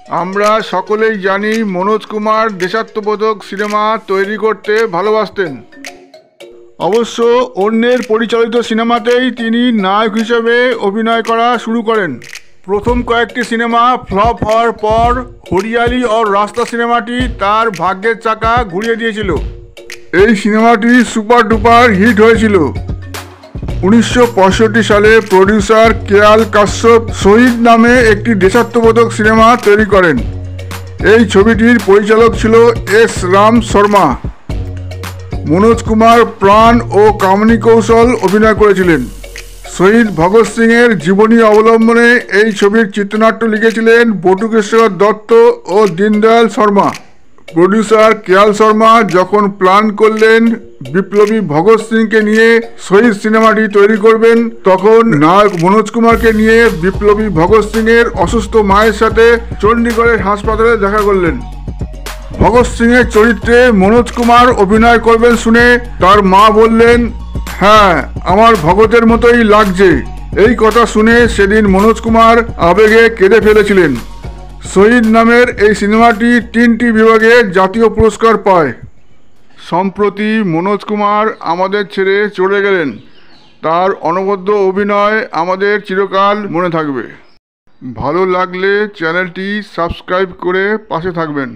আমরা সকলেই জানি মনোজ কুমার দেশাত্মবোধক সিনেমা তৈরি করতে ভালোবাসতেন। অবশ্য অন্যের পরিচালিত সিনেমাতেই তিনি নায়ক হিসেবে অভিনয় করা শুরু করেন। প্রথম কয়েকটি সিনেমা ফ্লপ হওয়ার পর হরিয়ালি और রাস্তা সিনেমাটি তার ভাগ্যের চাকা ঘুরিয়ে দিয়েছিল। এই সিনেমাটি সুপার ডুপার হিট হয়েছিল। 1965 সালে প্রডিউসার কেয়াল কাশ্যপ শহীদ নামে একটি দেশাত্মবোধক সিনেমা তৈরি করেন। এই ছবিটির পরিচালক ছিল এস রাম শর্মা। মনোজ কুমার প্রাণ ও কামিনী কৌশল অভিনয় করেছিলেন। শহীদ ভগৎ সিং এর জীবনী অবলম্বনে এই ছবির চিত্রনাট্য লিখেছিলেন বটুকেশ্বর দত্ত ও দীনদয়াল শর্মা। প্রডিউসার কেয়াল শর্মা যখন প্ল্যান করলেন বিপ্লবী ভগৎ সিংকে নিয়ে শহীদ সিনেমাটি তৈরি করবেন, তখন নায়ক মনোজ কুমারকে নিয়ে বিপ্লবী ভগৎ সিং এর অসুস্থ মায়ের সাথে চণ্ডীগড়ের হাসপাতালে দেখা করলেন। ভগৎ সিং এর চরিত্রে মনোজ কুমার অভিনয় করবেন শুনে তার মা বললেন, হ্যাঁ, আমার ভগতের মতোই লাগছে। এই কথা শুনে সেদিন মনোজ কুমার আবেগে কেঁদে ফেলেছিলেন। শহীদ নামের এই সিনেমাটি 3টি বিভাগে জাতীয় পুরস্কার পায়। সম্প্রতি মনোজ কুমার আমাদের ছেড়ে চলে গেলেন। তার অনবদ্য অভিনয় আমাদের চিরকাল মনে থাকবে। ভালো লাগলে চ্যানেলটি সাবস্ক্রাইব করে পাশে থাকবেন।